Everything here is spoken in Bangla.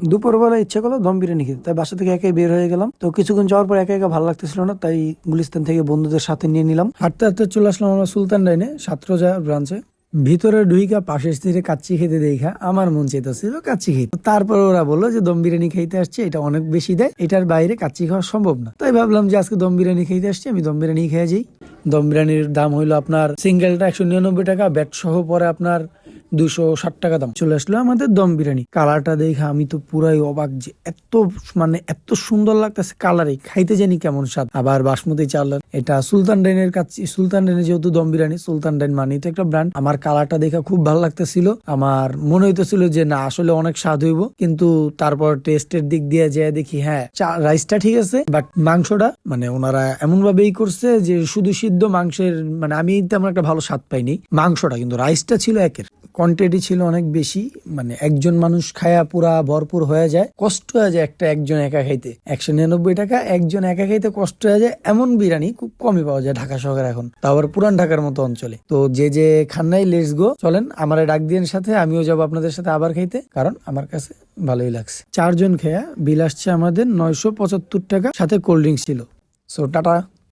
দুপুরবেলা ইচ্ছা করলো দম বিরিয়ানি খেতে, তাই বাসা থেকে একাই বের হয়ে গেলাম। তো কিছুক্ষণ যাওয়ার পর একা একা ভালো লাগতেছিল না, তাই গুলিস্তান থেকে বন্ধুদের সাথে নিয়ে নিলাম। হাঁটতে হাঁটতে চলে আসলাম আমরা সুলতান ডাইনে, ছাত্রজা ব্রাঞ্চে। ভিতরে ঢুইকা পাশের সিটে কাচ্চি খেতে দেখা আমার মন চাইতেছিল কাচ্চি খেতে। তারপর ওরা বললো যে দম বিরিয়ানি খাইতে আসছে, এটা অনেক বেশি দেয়, এটার বাইরে কাচ্চি খাওয়া সম্ভব না। তাই ভাবলাম যে আজকে দম বিরিয়ানি খাইতে আসছি, আমি দম বিরিয়ানি খেয়ে যাই। দম বিরিয়ানির দাম হইলো আপনার সিঙ্গেলটা 199 টাকা, ব্যাট সহ পরে আপনার 260 টাকা দাম। চলে আসলো আমাদের দম বিরিয়ানি। কালারটা দেখে আমি তো পুরাই অবাক, যে এত সুন্দর লাগতেছে কালারে, খাইতে জানি কেমন স্বাদ। আবার বাসমতি চাল, এটা সুলতান ডাইনের কাছে, সুলতান ডাইনে যেহেতু দম বিরিয়ানি, সুলতান ডাইন মানে তো একটা ব্র্যান্ড। আমার কালারটা দেখে খুব ভালো লাগতেছিল, আমার মনে হইতেছিল যে না আসলে অনেক স্বাদ হইব, কিন্তু তারপর টেস্টের দিক দিয়ে যেয়ে দেখি হ্যাঁ রাইসটা ঠিক আছে, বাট মাংসটা মানে ওনারা এমন ভাবেই করছে যে শুধু সিদ্ধ মাংসের, মানে আমি তেমন একটা ভালো স্বাদ পাইনি মাংসটা, কিন্তু রাইসটা ছিল একের। কোয়ান্টিটি ছিল অনেক বেশি, মানে একজন মানুষ খায়া পুরা ভরপুর হয়ে যায়, কষ্ট হয়ে যায় একজন একা খাইতে। 199 টাকা একজন একা খাইতে কষ্ট হয়ে যায়, এমন বিরিয়ানি খুব কমই পাওয়া যায় ঢাকা শহরে এখন, তারপর পুরান ঢাকার মতো অঞ্চলে। তো যে খান নাই লেটস গো, চলেন আমার ডাক দিন সাথে, আমিও যাবো আপনাদের সাথে আবার খাইতে, কারণ আমার কাছে ভালোই লাগছে। 4 জন খেয়া বিল আসছে আমাদের 975 টাকা, সাথে কোল্ড ড্রিঙ্কস ছিল। So tata.